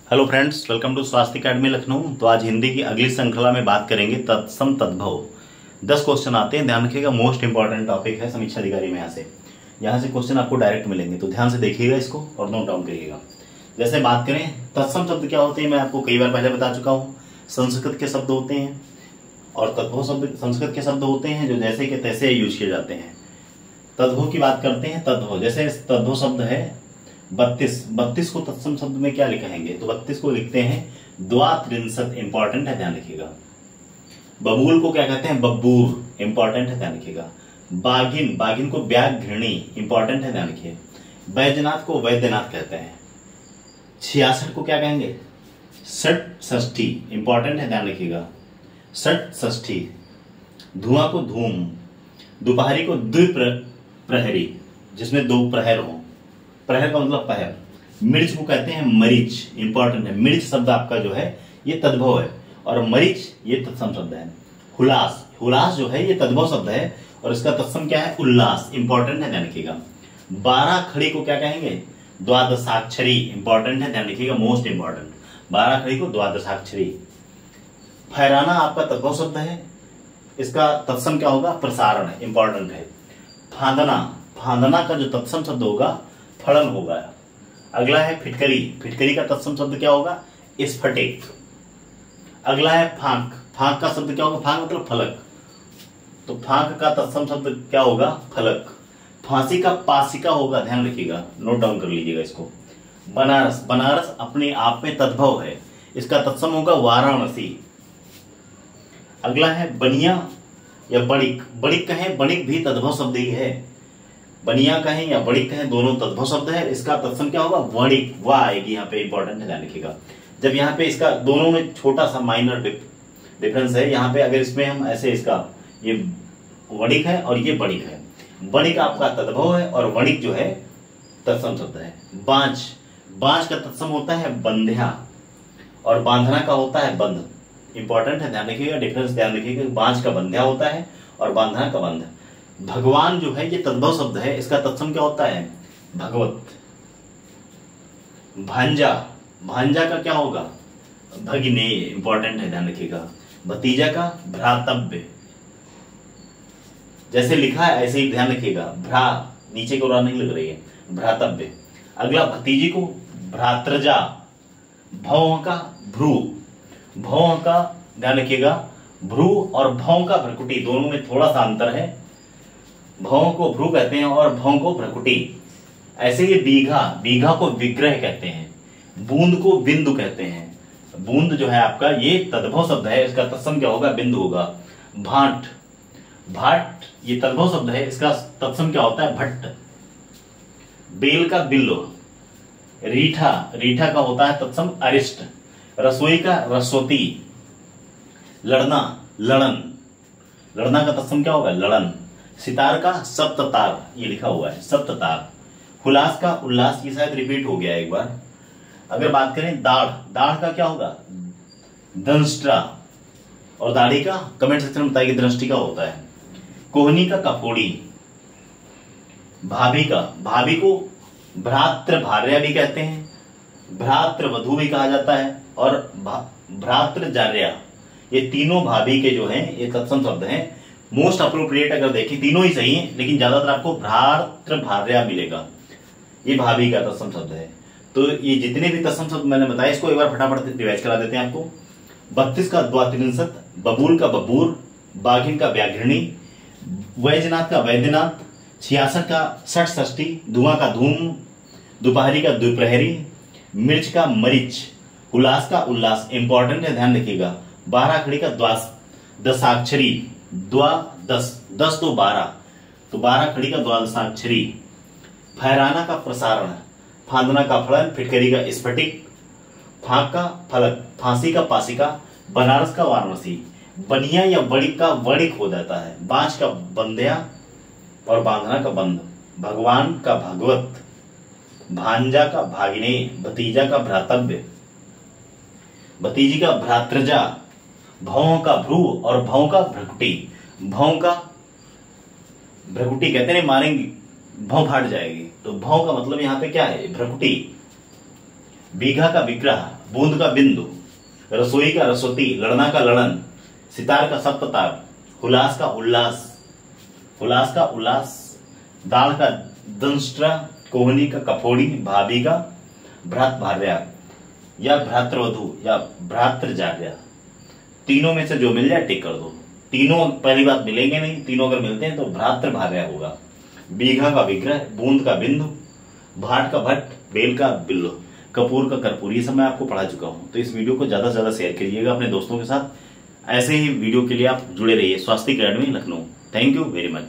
Hello friends, welcome to स्वास्थ्य academy Lucknow. तो आज हिंदी की अगली श्रृंखला में बात करेंगे तत्सम तद्भव। 10 क्वेश्चन आते हैं, ध्यान रखिएगा। मोस्ट इंपॉर्टेंट टॉपिक है समीक्षा अधिकारी में। यहाँ से क्वेश्चन आपको डायरेक्ट मिलेंगे, तो ध्यान से देखिएगा इसको और नोट डाउन करिएगा। जैसे बात करें तत्सम शब्द क्या होते हैं, मैं आपको कई बार पहले बता चुका हूँ। संस्कृत के शब्द होते हैं और तद्भव शब्द संस्कृत के शब्द होते हैं जो जैसे के तैसे यूज किए जाते हैं। तद्भव की बात करते हैं। तद्भव जैसे तद्भव शब्द है 32 को तत्सम शब्द में क्या लिखेंगे, तो 32 को लिखते हैं द्वात्रिंशत्। इंपॉर्टेंट है, ध्यान रखिएगा। बबूल को क्या कहते हैं, बब्बूर। इंपॉर्टेंट है, ध्यान रखिएगा। बाघिन को व्याघ्रिणी। इंपॉर्टेंट है, ध्यान रखिए। बैजनाथ को वैद्यनाथ कहते हैं। 66 को क्या कहेंगे, षष्ठी। इंपॉर्टेंट है, ध्यान रखिएगा। षष्ठी। धुआं को धूम। दोपहरी को द्विप्रहरी, जिसमें 2 प्रहर हो। प्रहर का मतलब पहर। मिर्च को कहते हैं मरीच। इंपॉर्टेंट है, मिर्च शब्द आपका जो है ये तद्भव है और मरीच ये तत्सम शब्द है। हुलास जो है ये तद्भव शब्द है और इसका तत्सम क्या है, उल्लास। इंपॉर्टेंट है, ध्यान रखिएगा। 12 खड़ी को क्या कहेंगे, द्वादशाक्षरी। इंपॉर्टेंट है, ध्यान रखिएगा। मोस्ट इंपॉर्टेंट, 12 खड़ी को द्वादशाक्षरी। फहराना आपका तद्भव शब्द है, इसका तत्सम क्या होगा, प्रसारण। इंपॉर्टेंट है। फांदना का जो तत्सम शब्द होगा फड़न होगा। अगला है फिटकरी का तत्सम शब्द क्या होगा, स्फटिक। अगला है फांक का शब्द क्या होगा, फांक मतलब फलक, तो फांक का तत्सम शब्द क्या होगा, फलक। फांसी का पासिका होगा, ध्यान रखिएगा, नोट डाउन कर लीजिएगा इसको। बनारस अपने आप में तद्भव है, इसका तत्सम होगा वाराणसी। अगला है बनिया या बड़िक कहें, बणिक भी तद्भव शब्द ही है। बनिया कहें या बड़िक कहें, दोनों तद्भव शब्द है। इसका तत्सम क्या होगा, वणिक। वाह आएगी यहाँ पे, इंपॉर्टेंट है, ध्यान रखिएगा। जब यहाँ पे इसका दोनों में छोटा सा माइनर डिफरेंस है। यहाँ पे अगर इसमें हम ऐसे, इसका ये वणिक है और ये बड़िक है। बणिक आपका तद्भव है और वणिक जो है तत्सम शब्द है। बांझ का तत्सम होता है बंध्या और बांधना का होता है बंध। इंपॉर्टेंट है, ध्यान रखिएगा। डिफरेंस ध्यान रखिएगा। बांझ का बंध्या होता है और बांधना का बंध। भगवान जो है ये तद्भव शब्द है, इसका तत्सम क्या होता है, भगवत। भांजा का क्या होगा, भगिने। इंपॉर्टेंट है, ध्यान रखिएगा। भतीजा का भ्रातव्य। जैसे लिखा है ऐसे ही ध्यान रखिएगा, भ्रा नीचे को रा नहीं लग रही है, भ्रातव्य। अगला भतीजी को भ्रातृजा। भौ का भ्रू। भौ का ध्यान रखिएगा, भ्रू और भौ का भ्रकुटी, दोनों में थोड़ा सा अंतर है। भौ को भ्रू कहते हैं और भौ को भ्रकुटी। ऐसे ही बीघा को विग्रह कहते हैं। बूंद को बिंदु कहते हैं। बूंद जो है आपका ये तद्भव शब्द है, इसका तत्सम क्या होगा, बिंदु होगा। भाट ये तद्भव शब्द है, इसका तत्सम क्या होता है, भट्ट। बेल का बिल्लो। रीठा का होता है तत्सम अरिष्ट। रसोई का रसोती। लड़ना का तत्सम क्या होगा, लड़न। सितार का सप्ततार, ये लिखा हुआ है सप्ततार। हुलास का उल्लास, ये शायद रिपीट हो गया एक बार। अगर बात करें दाढ़ का क्या होगा, दंष्ट्रा। और दाढ़ी का कमेंट सेक्शन में बताइए, दृष्टि का होता है। कोहनी का कपोड़ी। भाभी को भ्रातृ भार्या भी कहते हैं, भ्रातृ वधू भी कहा जाता है और भ्रातृजार्या। ये तीनों भाभी के जो हैं ये तत्सम शब्द हैं। मोस्ट अप्रोप्रिएट अगर देखें, तीनों ही सही हैं, लेकिन ज्यादातर आपको भ्रातृ भार्या मिलेगा। ये भाभी का तत्सम शब्द है। तो ये जितने भी तत्सम शब्द मैंने बताया, इसको एक बार फटाफट रिवाइज करा देते हैं आपको। 32 का द्वात्रिंशत्, बबूल का बब्बूर, बाघिन का व्याघ्रिणी, वैजनाथ का वैद्यनाथ, 66 का षष्ठी, धुआं का धूम, दोपहरी का द्विप्रहरी, मिर्च का मरीच, उल्लास का उल्लास। इंपॉर्टेंट है, ध्यान रखिएगा। 12 खड़ी का द्वादशाक्षरी। 10 तो 12, तो 12 खड़ी का द्वादशाक्षरी। फहराना का प्रसारण, फांदना का फड़न, फिटकरी का स्फटिक, फांक का फलक, फांसी का पासिका, बनारस का वाराणसी। बनिया या बड़िक का वणिक हो जाता है। बांझ का बंध्या और बांधना का बंध। भगवान का भगवत, भांजा का भागिने, भतीजा का भ्रातव्य, भतीजी का भ्रातृजा, भौ का भ्रू और भौ का भ्रकुटी। भौ का भ्रकुटी कहते हैं, मारेंगे भौ फाट जाएगी, तो भौ का मतलब यहाँ पे क्या है, भ्रकुटी। बीघा का विग्रह, बूंद का बिंदु, रसोई का रसोती, लड़ना का लड़न, सितार का सप्तताप, हुलास का उल्लास, हुलास का उल्लास, दाल का दंष्ट्रा, कोहनी का कफोड़ी, भाभी का भ्रात भार्या या भ्रातृवधु या भ्रातृजार्या। तीनों में से जो मिल जाए टिक कर दो। तीनों पहली बात मिलेंगे नहीं, तीनों अगर मिलते हैं तो भ्रातृ भार्या होगा। बीघा का विग्रह, बूंद का बिंदु, भाट का भट्ट, बेल का बिल्लो, कपूर का कर्पूर, ये सब मैं आपको पढ़ा चुका हूं। तो इस वीडियो को ज्यादा से ज्यादा शेयर करिएगा अपने दोस्तों के साथ। ऐसे ही वीडियो के लिए आप जुड़े रहिए स्वास्थ्य academy Lucknow. Thank you very much.